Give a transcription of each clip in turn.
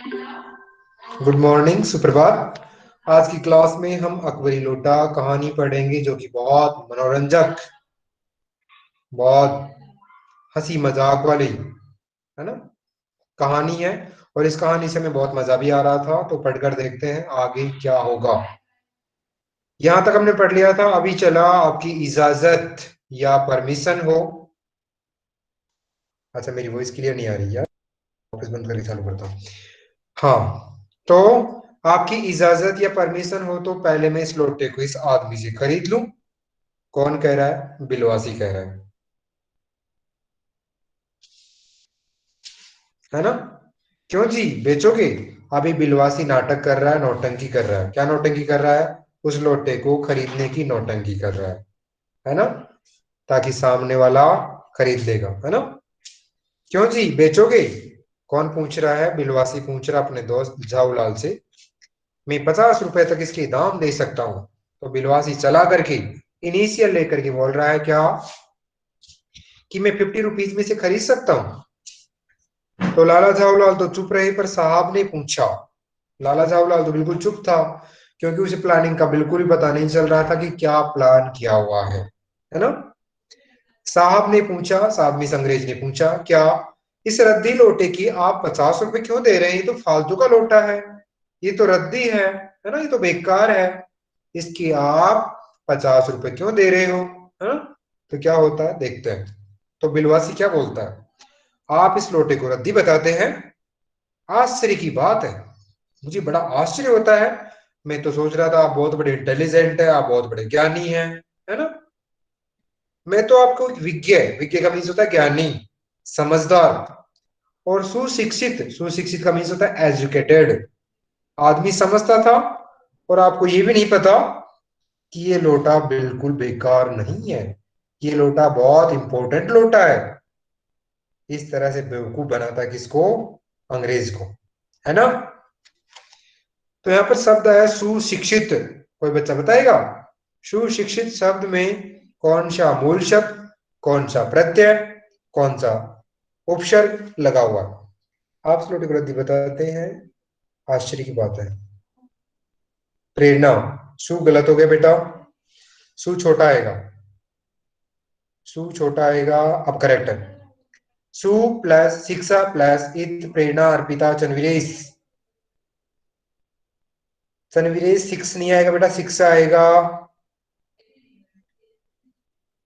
Good morning, सुप्रभात। आज की क्लास में हम अकबरी लोटा कहानी पढ़ेंगे जो कि बहुत मनोरंजक, बहुत हंसी मजाक वाली है ना कहानी है। और इस कहानी से हमें बहुत मजा भी आ रहा था, तो पढ़कर देखते हैं आगे क्या होगा। यहां तक हमने पढ़ लिया था। अभी चला आपकी इजाजत या परमिशन हो। अच्छा, मेरी वॉइस क्लियर नहीं आ रही यार। ऑफिस बंद करके चालू करता हूँ। हाँ, तो आपकी इजाजत या परमिशन हो तो पहले मैं इस लोटे को इस आदमी से खरीद लूं। कौन कह रहा है? बिलवासी कह रहा है ना? क्यों जी, बेचोगे? अभी बिलवासी नाटक कर रहा है, नौटंकी कर रहा है। क्या नौटंकी कर रहा है? उस लोटे को खरीदने की नौटंकी कर रहा है ना? ताकि सामने वाला खरीद लेगा, है ना? क्यों जी, बेचोगे? कौन पूछ रहा है? बिलवासी पूछ रहा अपने दोस्त झाऊलाल से। मैं 50 रुपए तक इसके दाम दे सकता हूं। तो बिलवासी चला करके इनिशियल लेकर के बोल रहा है क्या कि मैं 50 रुपीज में से खरीद सकता हूँ। तो लाला झाऊलाल तो चुप रहे, पर साहब ने पूछा। लाला झाऊलाल तो बिल्कुल चुप था, क्योंकि उसे प्लानिंग का बिल्कुल भी पता नहीं चल रहा था कि क्या प्लान किया हुआ है ना? साहब ने पूछा, साहब मिस अंग्रेज ने पूछा, क्या इस रद्दी लोटे की आप 50 रुपए क्यों दे रहे हैं? ये तो फालतू का लोटा है, ये तो रद्दी है ना? ये तो बेकार है, इसकी आप 50 रुपए क्यों दे रहे हो? है ना? तो क्या होता है देखते हैं। तो बिलवासी क्या बोलता है? आप इस लोटे को रद्दी बताते हैं? आश्चर्य की बात है, मुझे बड़ा आश्चर्य होता है। मैं तो सोच रहा था आप बहुत बड़े इंटेलिजेंट है, आप बहुत बड़े ज्ञानी हैं, है ना? मैं तो आपको विज्ञ, विज्ञ का मीन्स होता है ज्ञानी, समझदार। और सुशिक्षित, सुशिक्षित का मीन्स होता है एजुकेटेड, आदमी समझता था। और आपको ये भी नहीं पता कि ये लोटा बिल्कुल बेकार नहीं है, ये लोटा बहुत इंपॉर्टेंट लोटा है। इस तरह से बेवकूफ बनाता है किसको? अंग्रेज को, है ना? तो यहां पर शब्द है सुशिक्षित। कोई बच्चा बताएगा सुशिक्षित शब्द में कौन सा मूल शब्द, कौन सा प्रत्यय, कौन सा उपसर्ग लगा हुआ? आप स्लोटी वृद्धि बताते हैं। आश्चर्य की बात है। प्रेरणा, सु गलत हो गया बेटा, सु छोटा आएगा, सु छोटा आएगा। अब करेक्ट है। सु प्लस शिक्षा प्लस इत प्रेरणा अर्पिता चनविरेश। चनविरेश सिक्स नहीं आएगा बेटा, शिक्षा आएगा,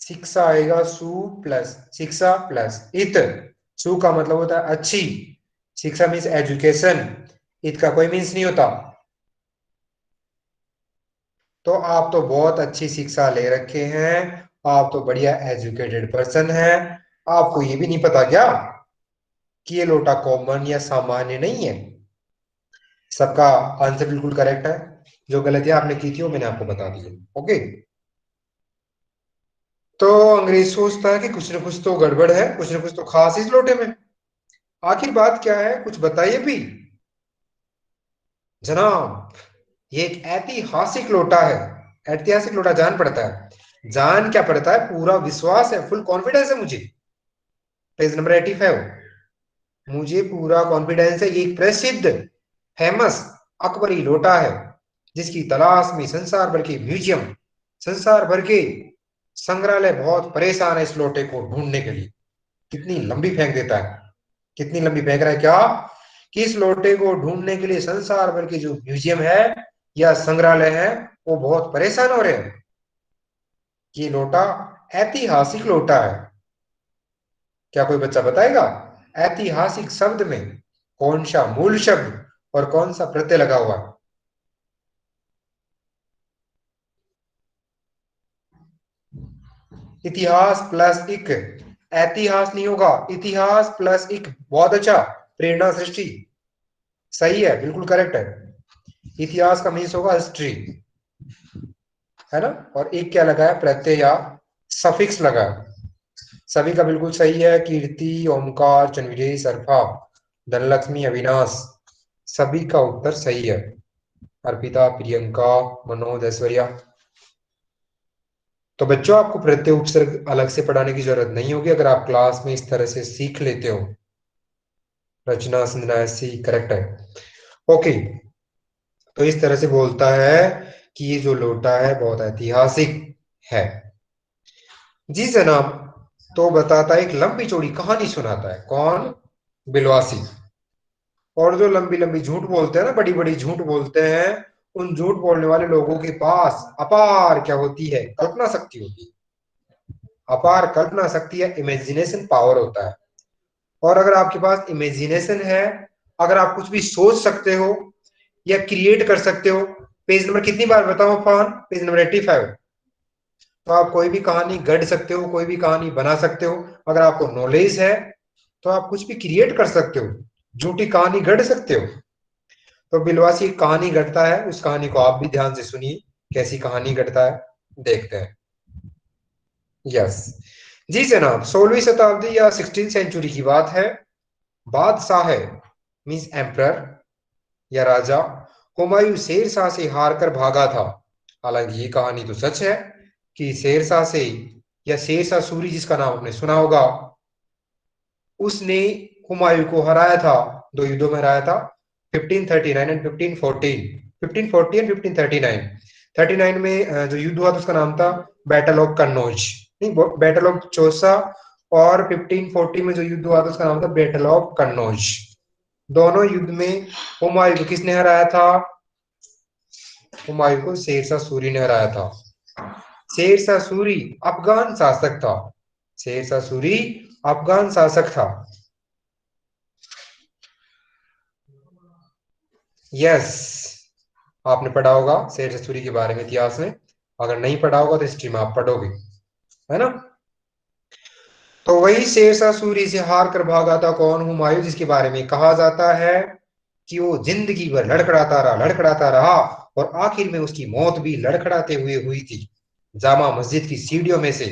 शिक्षा आएगा। सु प्लस शिक्षा प्लस इत। सु का मतलब होता है अच्छी, शिक्षा मीन्स एजुकेशन, इत का कोई मीन्स नहीं होता। तो आप तो बहुत अच्छी शिक्षा ले रखे हैं, आप तो बढ़िया एजुकेटेड पर्सन हैं। आपको ये भी नहीं पता क्या कि ये लोटा कॉमन या सामान्य नहीं है? सबका आंसर बिल्कुल करेक्ट है। जो गलतियां आपने की थी वो मैंने आपको बता दी है। ओके। तो अंग्रेज सोचता है कि कुछ ना कुछ तो गड़बड़ है, कुछ ना कुछ तो खास इस लोटे में। आखिर बात क्या है, कुछ बताइए भी जनाब। ये एक ऐतिहासिक लोटा है। ऐतिहासिक लोटा जान पड़ता है, जान क्या पड़ता है, पूरा विश्वास है, फुल कॉन्फिडेंस है मुझे। Page number 85। मुझे पूरा कॉन्फिडेंस है, ये एक प्रसिद्ध फेमस अकबरी लोटा है जिसकी तलाश में संसार भर के म्यूजियम, संसार भर के संग्रहालय बहुत परेशान है इस लोटे को ढूंढने के लिए। कितनी लंबी फेंक देता है, कितनी लंबी फेंक रहा है क्या कि इस लोटे को ढूंढने के लिए संसार भर के जो म्यूजियम है या संग्रहालय है वो बहुत परेशान हो रहे हैं। ये लोटा ऐतिहासिक लोटा है। क्या कोई बच्चा बताएगा ऐतिहासिक शब्द में कौन सा मूल शब्द और कौन सा प्रत्यय लगा हुआ है? इतिहास प्लस इक। ऐतिहास नहीं होगा, इतिहास प्लस इक। बहुत अच्छा, प्रेरणा सृष्टि सही है, बिल्कुल करेक्ट है। इतिहास का मीन्स होगा हिस्ट्री, है ना? और एक क्या लगा है? प्रत्यय या सफिक्स लगा है। सभी का बिल्कुल सही है। कीर्ति, ओमकार, चंद्रवीर, सरफा, धनलक्ष्मी, अविनाश, सभी का उत्तर सही है। अर्पिता, प्रियंका, मनोज, ऐश्वर्या। तो बच्चों आपको प्रत्यय उपसर्ग अलग से पढ़ाने की जरूरत नहीं होगी अगर आप क्लास में इस तरह से सीख लेते हो। रचना संजना ऐसी करेक्ट है। ओके, तो इस तरह से बोलता है कि ये जो लोटा है बहुत ऐतिहासिक है। जी जनाब। तो बताता है, एक लंबी चौड़ी कहानी सुनाता है। कौन? बिलवासी। और जो लंबी लंबी झूठ बोलते हैं ना, बड़ी बड़ी झूठ बोलते हैं, उन झूठ बोलने वाले लोगों के पास अपार क्या होती है? कल्पना शक्ति होती है। अपार कल्पना शक्ति या इमेजिनेशन पावर होता है। और अगर आपके पास इमेजिनेशन है, अगर आप कुछ भी सोच सकते हो या क्रिएट कर सकते हो, पेज नंबर कितनी बार बताओ अफान? Page number 85। तो आप कोई भी कहानी गढ़ सकते हो, कोई भी कहानी बना सकते हो। अगर आपको नॉलेज है तो आप कुछ भी क्रिएट कर सकते हो, झूठी कहानी गढ़ सकते हो। तो बिलवासी एक कहानी गढ़ता है, उस कहानी को आप भी ध्यान से सुनिए, कैसी कहानी गढ़ता है, देखते हैं। यस जी जनाब, 16वीं शताब्दी या 16th सेंचुरी की बात है। बादशाह है, मीन्स एम्परर या राजा हुमायूं शेरशाह से हार कर भागा था। हालांकि ये कहानी तो सच है कि शेरशाह से या शेरशाह सूरी, जिसका नाम आपने सुना होगा, उसने हुमायूं को हराया था। दो युद्धों में हराया था, 1539 एंड 1514। 1540 एंड 1539। 39 में जो युद्ध हुआ था उसका नाम था बैटल ऑफ कन्नौज, नहीं, बैटल ऑफ चौसा। और 1540 में जो युद्ध हुआ था उसका नाम था बैटल ऑफ कन्नौज। दोनों युद्ध में हुमायूं को किसने हराया था? हुमायूं को शेरशाह सूरी ने हराया था। शेरशाह सूरी अफगान शासक था। शेरशाह सूरी अफगान शासक था। यस, आपने पढ़ा होगा शेरशाह सूरी के बारे में इतिहास में। अगर नहीं पढ़ा होगा तो हिस्ट्री में आप पढ़ोगे, है ना। तो वही शेरशाह सूरी से हार कर भागा था कौन? हुमायूं, जिसके बारे में कहा जाता है कि वो जिंदगी भर लड़खड़ाता रहा और आखिर में उसकी मौत भी लड़खड़ाते हुए हुई थी। जामा मस्जिद की सीढ़ियों में से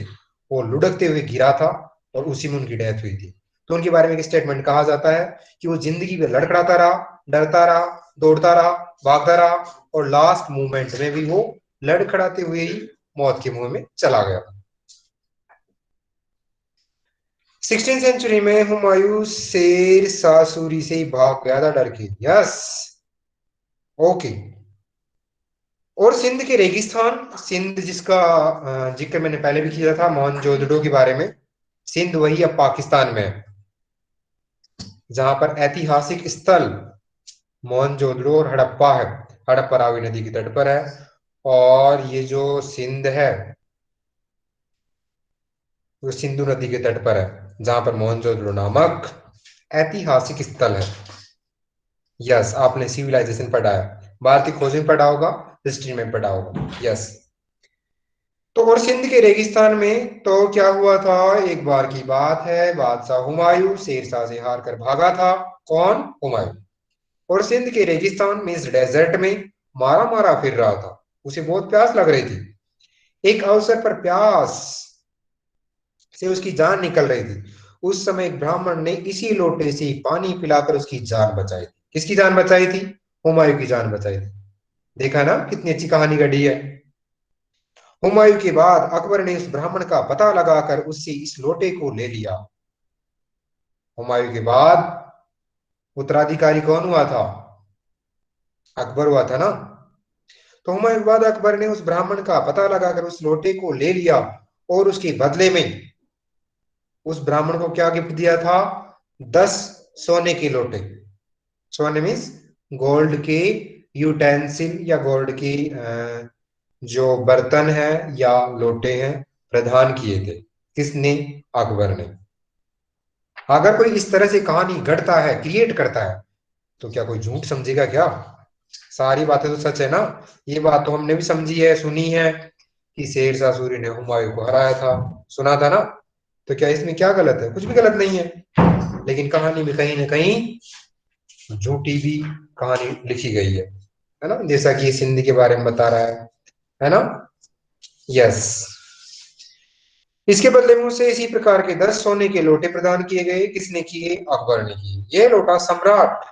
वो लुढ़कते हुए गिरा था और उसी में उनकी डेथ हुई थी। तो उनके बारे में एक स्टेटमेंट कहा जाता है कि वो जिंदगी भर लड़खड़ाता रहा, डरता रहा, दौड़ता रहा, भागता रहा, और लास्ट मोमेंट में भी वो लड़खड़ाते हुए ही मौत के मुंह में चला गया। 16th सेंचुरी में हुमायूं शेर शाह सूरी से ही भाग गया था डर के। Yes, okay. और सिंध के रेगिस्तान, सिंध जिसका जिक्र मैंने पहले भी किया था मोहनजोदड़ो के बारे में। सिंध वही अब पाकिस्तान में है, जहां पर ऐतिहासिक स्थल मोहनजोदड़ो और हड़प्पा है। हड़प्पा रावी नदी के तट पर है। और ये जो सिंध है वो सिंधु नदी के तट पर है, जहां पर मोहनजोदड़ो नामक ऐतिहासिक स्थल है। यस, आपने सिविलाइजेशन पढ़ा है, भारतीय खोज में पढ़ा होगा, हिस्ट्री में पढ़ा होगा। यस। तो और सिंध के रेगिस्तान में तो क्या हुआ था? एक बार की बात है, बादशाह हुमायूं शेरशाह से हार कर भागा था। कौन? हुमायूं। और सिंध के रेगिस्तान में, इस डेजर्ट में मारा मारा फिर रहा था। उसे बहुत प्यास लग रही थी। एक अवसर पर प्यास से उसकी जान निकल रही थी। उस समय एक ब्राह्मण ने इसी लोटे से पानी पिलाकर उसकी जान बचाई थी। किसकी जान बचाई थी? हुमायूं की जान बचाई थी। देखा ना कितनी अच्छी कहानी गढ़ी है। हुमायूं के बाद अकबर ने उस ब्राह्मण का पता लगाकर उससे इस लोटे को ले लिया। हुमायूं के बाद उत्तराधिकारी कौन हुआ था? अकबर हुआ था ना। तो हुमायूं के बाद अकबर ने उस ब्राह्मण का पता लगाकर उस लोटे को ले लिया, और उसके बदले में उस ब्राह्मण को क्या गिफ्ट दिया था? 10 सोने के लोटे। सोने मीन्स गोल्ड के यूटेंसिल या गोल्ड की जो बर्तन है या लोटे हैं, प्रदान किए थे। किसने? अकबर ने। अगर कोई इस तरह से कहानी गढ़ता है, क्रिएट करता है, तो क्या कोई झूठ समझेगा क्या? सारी बातें तो सच है ना। ये बात तो हमने भी समझी है, सुनी है कि शेरशाह सूरी ने हुमायूं को हराया था, सुना था ना। तो क्या इसमें क्या गलत है? कुछ भी गलत नहीं है। लेकिन कहानी में कहीं ना कहीं झूठी भी कहानी लिखी गई है ना, जैसा कि सिंध के बारे में बता रहा है ना। यस। इसके बदले में उसे इसी प्रकार के 10 सोने के लोटे प्रदान किए गए। किसने किए? अकबर ने किए। यह लोटा सम्राट,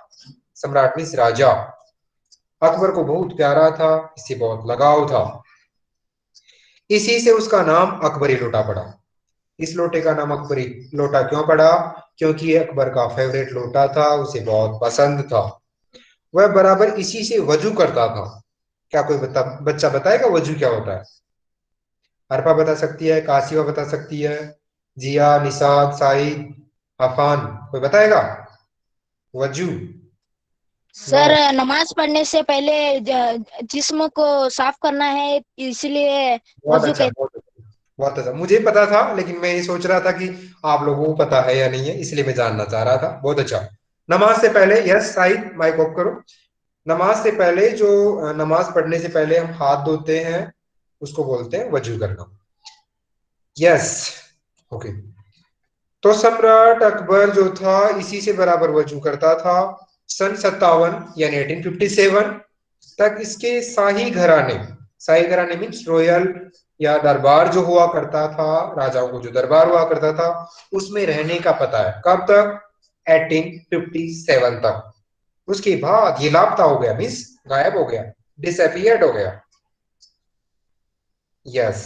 सम्राट मीन्स राजा, अकबर को बहुत प्यारा था, इससे बहुत लगाव था। इसी से उसका नाम अकबरी लोटा पड़ा। इस लोटे का नाम अकबरी लोटा क्यों पड़ा? क्योंकि ये अकबर का फेवरेट लोटा था, उसे बहुत पसंद था। वह बराबर इसी से वजू करता था। क्या कोई बच्चा बताएगा वजू क्या होता है? अर्पा बता सकती है, काशिवा बता सकती है, जिया, निषाद, साइद, अफान, कोई बताएगा वजू? नो। सर, नमाज पढ़ने से पहले जिस्म को साफ करना है, इसलिए बहुत वजू अच्छा, कहते। बहुत अच्छा, बहुत अच्छा। मुझे पता था, लेकिन मैं ये सोच रहा था कि आप लोगों को पता है या नहीं है, इसलिए मैं जानना चाह रहा था। बहुत अच्छा। नमाज से पहले, यस साइद माइक ऑफ करो। नमाज से पहले जो नमाज पढ़ने से पहले हम हाथ धोते हैं, उसको बोलते हैं वजू करना। यस। ओके। तो सम्राट अकबर जो था, इसी से बराबर वजू करता था। सन 57 यानी 1857 तक इसके शाही घराने मीन्स रॉयल या दरबार जो हुआ करता था, राजाओं को जो दरबार हुआ करता था, उसमें रहने का पता है। कब तक? 1857 तक। उसके बाद ये लापता हो गया, मीन्स गायब हो गया, डिसअपियर्ड हो गया। यस।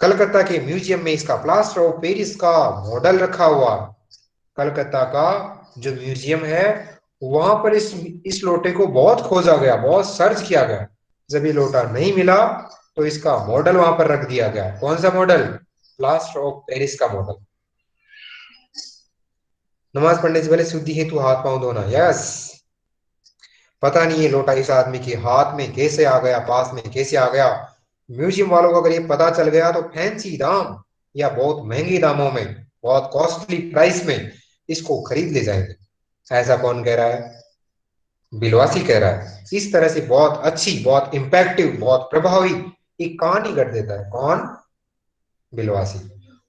कलकत्ता के म्यूजियम में इसका प्लास्टर ऑफ पेरिस का मॉडल रखा हुआ। कलकत्ता का जो म्यूजियम है, वहां पर इस लोटे को बहुत खोजा गया, बहुत सर्च किया गया। जब ये लोटा नहीं मिला, तो इसका मॉडल वहां पर रख दिया गया। कौन सा मॉडल? प्लास्टर ऑफ पेरिस का मॉडल। नमाज पढ़ने से पहले शुद्धि हेतु हाथ पांव धोना। यस। पता नहीं ये लोटा इस आदमी के हाथ में कैसे आ गया, पास में कैसे आ गया। म्यूजियम वालों को अगर ये पता चल गया, तो फैंसी दाम या बहुत महंगे दामों में, बहुत कॉस्टली प्राइस में इसको खरीद ले जाएंगे। ऐसा कौन कह रहा है? बिलवासी कह रहा है। इस तरह से बहुत अच्छी, बहुत इंपैक्टिव, बहुत प्रभावी एक कहानी गढ़ देता है। कौन? बिलवासी।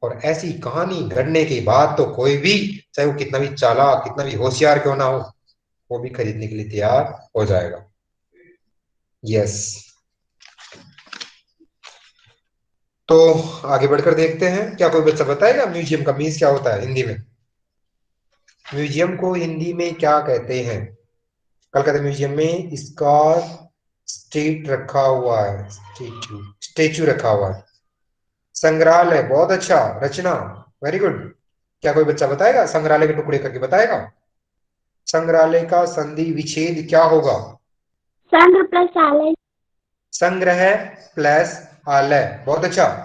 और ऐसी कहानी गढ़ने के बाद तो कोई भी, चाहे वो कितना भी चालाक, कितना भी होशियार क्यों ना हो, वो भी खरीदने के लिए तैयार हो जाएगा। यस। तो आगे बढ़कर देखते हैं, क्या कोई बच्चा बताएगा म्यूजियम का मीन्स क्या होता है हिंदी में? म्यूजियम को हिंदी में क्या कहते हैं? कलकत्ता म्यूजियम में इसका स्टेट रखा हुआ है, स्टेचू, स्टेचू रखा हुआ है। संग्रहालय, बहुत अच्छा। रचना, वेरी गुड। क्या कोई बच्चा बताएगा, संग्रहालय के टुकड़े करके बताएगा? संग्रहालय का संधि विच्छेद क्या होगा? संघ प्लस आलय। संग्रह प्लस आलय, बहुत अच्छा।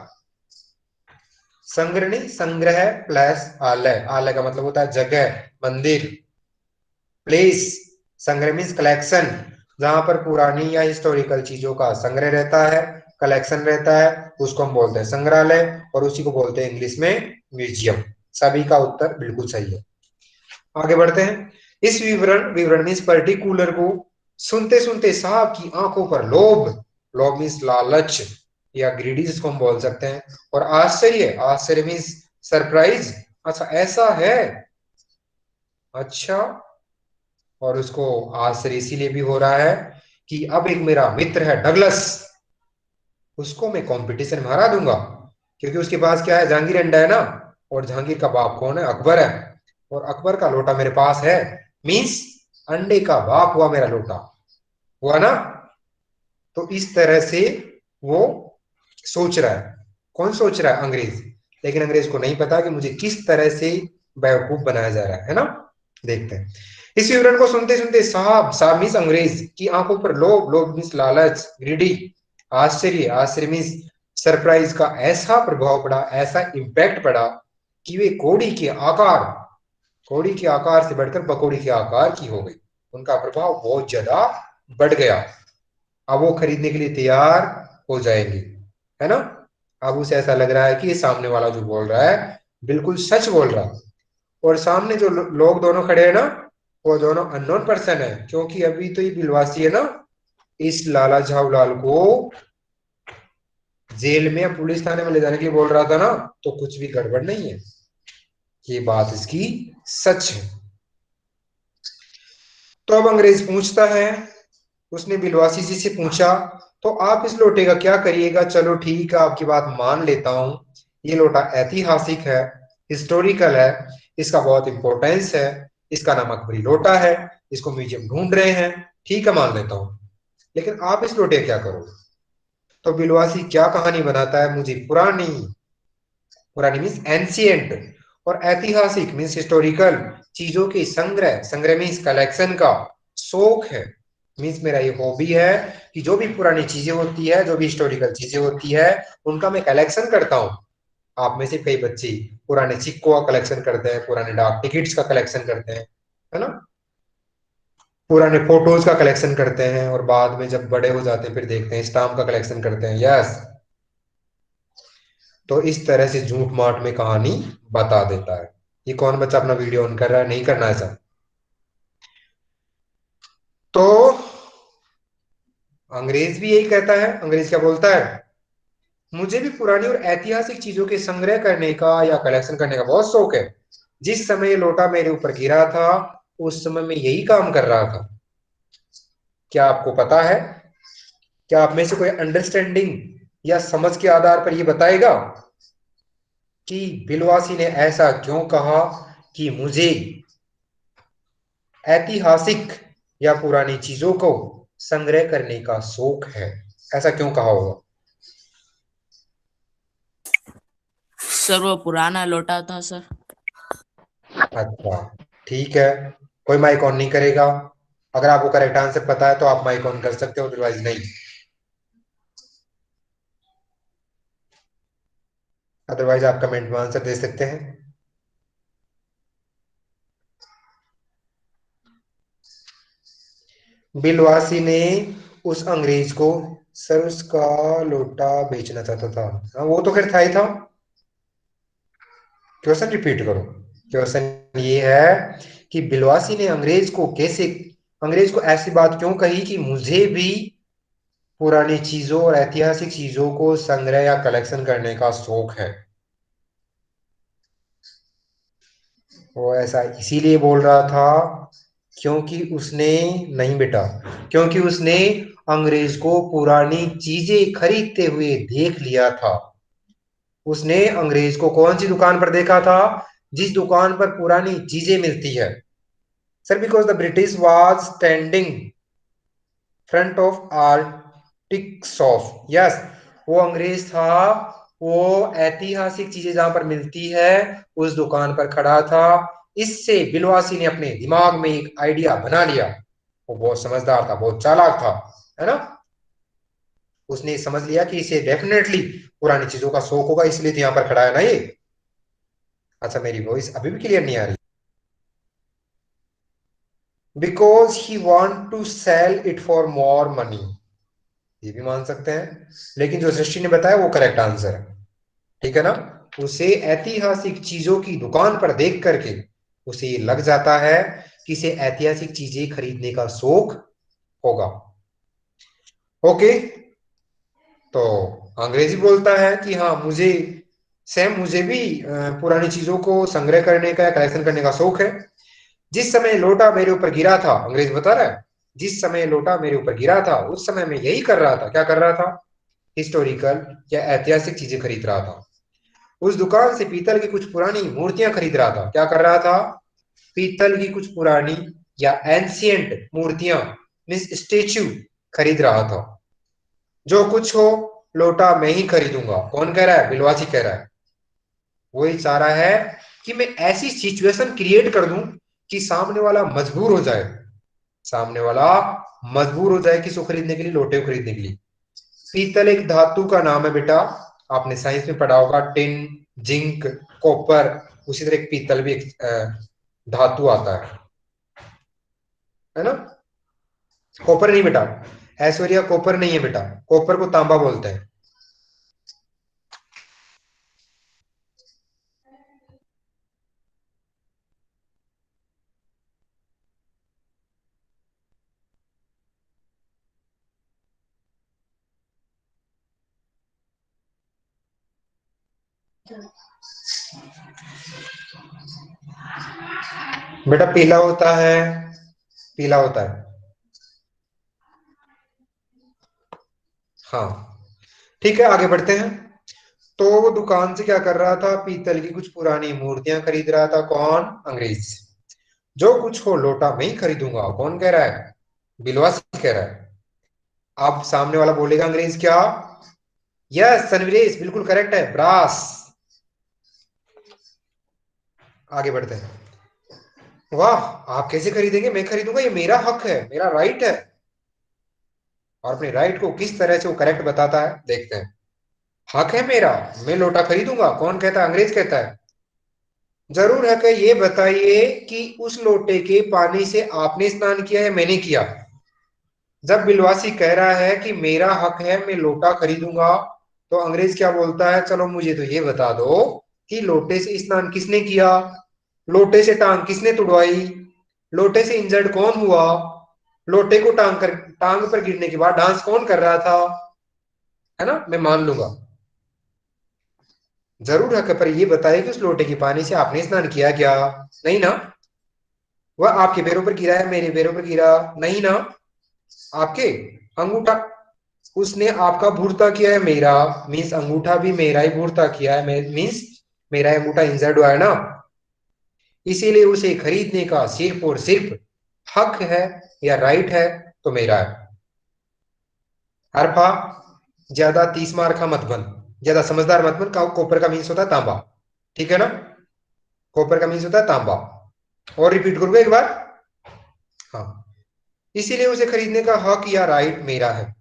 संग्रह नहीं, संग्रह प्लस आलय। आलय का मतलब होता है जगह, मंदिर, प्लेस। संग्रह मीन्स कलेक्शन, जहां पर पुरानी या हिस्टोरिकल चीजों का संग्रह रहता है, कलेक्शन रहता है, उसको हम बोलते हैं संग्रहालय, और उसी को बोलते हैं इंग्लिश में म्यूजियम। सभी का उत्तर बिल्कुल सही है। आगे बढ़ते हैं। इस विवरण, विवरण मीन्स पर्टिकुलर को सुनते सुनते साहब की आंखों पर लोभ, लोभ मीन्स लालच या ग्रीडी जिसको हम बोल सकते हैं, और आश्चर्य, आश्चर्य मीन्स सरप्राइज। अच्छा ऐसा है, अच्छा। और उसको आश्चर्य इसीलिए भी हो रहा है कि अब एक मेरा मित्र है डगलस, उसको मैं कंपटीशन में हरा दूंगा। क्योंकि उसके पास क्या है, जहांगीर अंडा है ना, और जहांगीर का बाप कौन है? अकबर है। और अकबर का लोटा मेरे पास है, मीन्स अंडे का बाप हुआ मेरा लोटा, हुआ ना। तो इस तरह से वो सोच रहा है। कौन सोच रहा है? अंग्रेज। लेकिन अंग्रेज को नहीं पता कि मुझे किस तरह से बेवकूफ बनाया जा रहा है ना। देखते हैं। इस विवरण को सुनते सुनते साहब, साहब मीन्स अंग्रेज की आंखों पर लोभ, लोभ मीन्स लालच, ग्रीडी, आश्चर्य, आश्चर्य मीन्स सरप्राइज का ऐसा प्रभाव पड़ा, ऐसा इंपैक्ट पड़ा कि वे कौड़ी के आकार, कौड़ी के आकार से बढ़कर पकौड़ी के आकार की हो गई। उनका प्रभाव बहुत ज्यादा बढ़ गया। अब वो खरीदने के लिए तैयार हो जाएंगे, है ना। अब उसे ऐसा लग रहा है कि ये सामने वाला जो बोल रहा है बिल्कुल सच बोल रहा है। और सामने जो लोग दोनों खड़े हैं ना, वो दोनों अननोन पर्सन है, क्योंकि अभी तो ये बिलवासी है ना, इस लाला झाऊलाल को जेल में या पुलिस थाने में ले जाने के लिए बोल रहा था ना, तो कुछ भी गड़बड़ नहीं है, ये बात इसकी सच है। तो अब अंग्रेज पूछता है, उसने बिलवासी जी से पूछा, तो आप इस लोटे का क्या करिएगा? चलो ठीक है, आपकी बात मान लेता हूं, ये लोटा ऐतिहासिक है, हिस्टोरिकल है, इसका बहुत इंपॉर्टेंस है, इसका नाम अकबरी लोटा है, इसको म्यूजियम ढूंढ रहे हैं, ठीक है मान लेता हूं, लेकिन आप इस लोटे क्या करोगे? तो बिलवासी क्या कहानी बनाता है, मुझे पुरानी, पुरानी मीन्स एंशियंट, और ऐतिहासिक मीन्स हिस्टोरिकल चीजों की संग्रह, संग्रह मीन्स कलेक्शन का शौक है, मीन्स मेरा ये हॉबी है कि जो भी पुरानी चीजें होती है, जो भी हिस्टोरिकल चीजें होती है, उनका मैं कलेक्शन करता हूँ। आप में से कई बच्चे पुराने सिक्कों का कलेक्शन करते हैं, पुराने डाक टिकट्स का कलेक्शन करते हैं, है ना, पुराने फोटोज का कलेक्शन करते हैं, और बाद में जब बड़े हो जाते हैं फिर देखते हैं स्टाम्प का कलेक्शन करते हैं। यस, तो इस तरह से झूठ माट में कहानी बता देता है। ये कौन बच्चा अपना वीडियो ऑन कर रहा है? नहीं करना ऐसा। तो अंग्रेज भी यही कहता है। अंग्रेज क्या बोलता है? मुझे भी पुरानी और ऐतिहासिक चीजों के संग्रह करने का या कलेक्शन करने का बहुत शौक है। जिस समय ये लोटा मेरे ऊपर गिरा था, उस समय मैं यही काम कर रहा था। क्या आपको पता है? क्या आप में से कोई अंडरस्टैंडिंग या समझ के आधार पर ये बताएगा कि बिलवासी ने ऐसा क्यों कहा कि मुझे ऐतिहासिक या पुरानी चीजों को संग्रह करने का शौक है? ऐसा क्यों कहा होगा? सर वो पुराना लोटा था सर। अच्छा, ठीक है। कोई माइक ऑन नहीं करेगा। अगर आपको करेक्ट आंसर पता है तो आप माइक ऑन कर सकते हो, अदरवाइज नहीं। अदरवाइज आप कमेंट में आंसर दे सकते हैं। बिलवासी ने उस अंग्रेज को सर उसका लोटा बेचना चाहता था। हाँ, वो तो खैर था ही था। क्वेश्चन रिपीट करो। क्वेश्चन ये है कि बिलवासी ने अंग्रेज को ऐसी बात क्यों कही कि मुझे भी पुरानी चीजों और ऐतिहासिक चीजों को संग्रह या कलेक्शन करने का शौक है। वो ऐसा इसीलिए बोल रहा था क्योंकि उसने, नहीं बेटा, क्योंकि उसने अंग्रेज को पुरानी चीजें खरीदते हुए देख लिया था। उसने अंग्रेज को कौन सी दुकान पर देखा था? जिस दुकान पर पुरानी चीजें मिलती है। Sir because the British was standing front of Arctic shop. Yes, वो अंग्रेज था, वो ऐतिहासिक चीजें जहां पर मिलती है उस दुकान पर खड़ा था। इससे बिलवासी ने अपने दिमाग में एक आइडिया बना लिया। वो बहुत समझदार था, बहुत चालाक था, है ना। उसने समझ लिया कि इसे डेफिनेटली पुरानी चीजों का शौक होगा, इसलिए तो यहां पर खड़ा है ना ये। अच्छा, मेरी वॉइस अभी भी क्लियर नहीं आ रही? Because he want to sell it for more money. ये भी मान सकते हैं, लेकिन जो सृष्टि ने बताया वो करेक्ट आंसर है। ठीक है ना। उसे ऐतिहासिक चीजों की दुकान पर देख करके उसे ये लग जाता है कि इसे ऐतिहासिक चीजें खरीदने का शौक होगा। ओके। तो अंग्रेजी बोलता है कि हाँ, मुझे भी पुरानी चीजों को संग्रह करने का, कलेक्शन करने का शौक है। जिस समय लोटा मेरे ऊपर गिरा था, अंग्रेज बता रहा है, जिस समय लोटा मेरे ऊपर गिरा था उस समय मैं यही कर रहा था। क्या कर रहा था? हिस्टोरिकल या ऐतिहासिक चीजें खरीद रहा था। उस दुकान से पीतल की कुछ पुरानी मूर्तियां खरीद रहा था। क्या कर रहा था? पीतल की कुछ पुरानी या एंशियंट मूर्तियां मीन्स स्टेच्यू खरीद रहा था। जो कुछ हो लोटा मैं ही खरीदूंगा। कौन कह रहा है? बिलवाची कह रहा है। वही चाह रहा है कि मैं ऐसी सिचुएशन क्रिएट कर दूं कि सामने वाला मजबूर हो जाए, सामने वाला मजबूर हो जाए किसको खरीदने के लिए? लोटे को खरीदने के लिए। पीतल एक धातु का नाम है बेटा, आपने साइंस में पढ़ा होगा, टिन, जिंक, कॉपर। उसी तरह एक पीतल भी एक धातु आता है ना। कॉपर नहीं बेटा, ऐश्वर्या कॉपर नहीं है बेटा, कॉपर को तांबा बोलते हैं। बेटा पीला होता है, पीला होता है। हाँ, ठीक है, आगे बढ़ते हैं। तो वो दुकान से क्या कर रहा था? पीतल की कुछ पुरानी मूर्तियां खरीद रहा था। कौन? अंग्रेज। जो कुछ हो लोटा मैं ही खरीदूंगा। कौन कह रहा है? बिलवासी कह रहा है। अब सामने वाला बोलेगा अंग्रेज क्या? यस सनवीरेश, बिल्कुल करेक्ट है, ब्रास। आगे बढ़ते हैं। वाह, आप कैसे खरीदेंगे? मैं खरीदूंगा, ये मेरा हक है, मेरा राइट है। और अपने राइट को किस तरह से वो करेक्ट बताता है, देखते हैं। हक है मेरा, मैं लोटा खरीदूंगा। कौन कहता है? अंग्रेज कहता है। जरूर हक है। ये बताइए कि उस लोटे के पानी से आपने स्नान किया है, मैंने किया? जब बिलवासी कह रहा है कि मेरा हक है, मैं लोटा खरीदूंगा, तो अंग्रेज क्या बोलता है? चलो मुझे तो ये बता दो कि लोटे से स्नान किसने किया, लोटे से टांग किसने तुड़वाई, लोटे से इंजर्ड कौन हुआ, लोटे को टांग पर गिरने के बाद डांस कौन कर रहा था, है ना? मैं मान लूंगा। जरूर हक है, पर ये बताइए कि उस लोटे के पानी से आपने स्नान किया क्या? नहीं ना। वह आपके पैरों पर गिरा है, मेरे पैरों पर गिरा? नहीं ना। आपके अंगूठा, उसने आपका भूरता किया है, मेरा मीन्स अंगूठा भी मेरा ही भूरता किया है, मीन्स मेरा अंगूठा इंजर्ड हुआ है ना। इसीलिए उसे खरीदने का सिर्फ और सिर्फ हक है या राइट है, तो मेरा है। हरफा, ज्यादा 30 मार का मत बन, ज्यादा समझदार मत बन। कॉपर का मीन्स होता है तांबा, ठीक है ना? कॉपर का मीन्स होता है तांबा। और रिपीट करूंगा एक बार। हाँ, इसीलिए उसे खरीदने का हक या राइट मेरा है।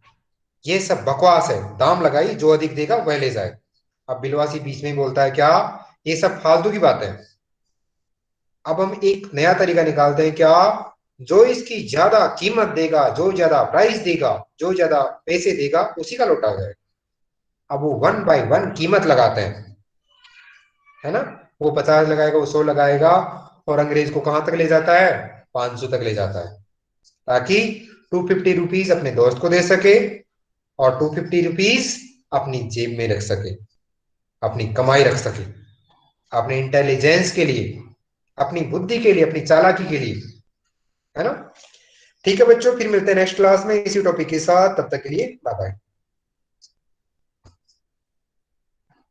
ये सब बकवास है, दाम लगाई, जो अधिक देगा वह ले जाए। अब बिलवासी बीच में ही बोलता है, क्या ये सब फालतू की बात है? अब हम एक नया तरीका निकालते हैं, क्या? जो इसकी ज्यादा कीमत देगा, जो ज्यादा प्राइस देगा, जो ज्यादा पैसे देगा, उसी का लौटा हो जाएगा। अब वो 1 बाय 1 कीमत लगाते हैं, है ना? वो 50 लगाएगा, वो 100 लगाएगा, और अंग्रेज को कहां तक ले जाता है? 500 तक ले जाता है, ताकि 250 रुपीज अपने दोस्त को दे सके, और 250 रुपीज अपनी जेब में रख सके, अपनी कमाई रख सके, अपने इंटेलिजेंस के लिए, अपनी बुद्धि के लिए, अपनी चालाकी के लिए, है ना? ठीक है बच्चों, फिर मिलते हैं नेक्स्ट क्लास में इसी टॉपिक के साथ। तब तक के लिए बाय बाय।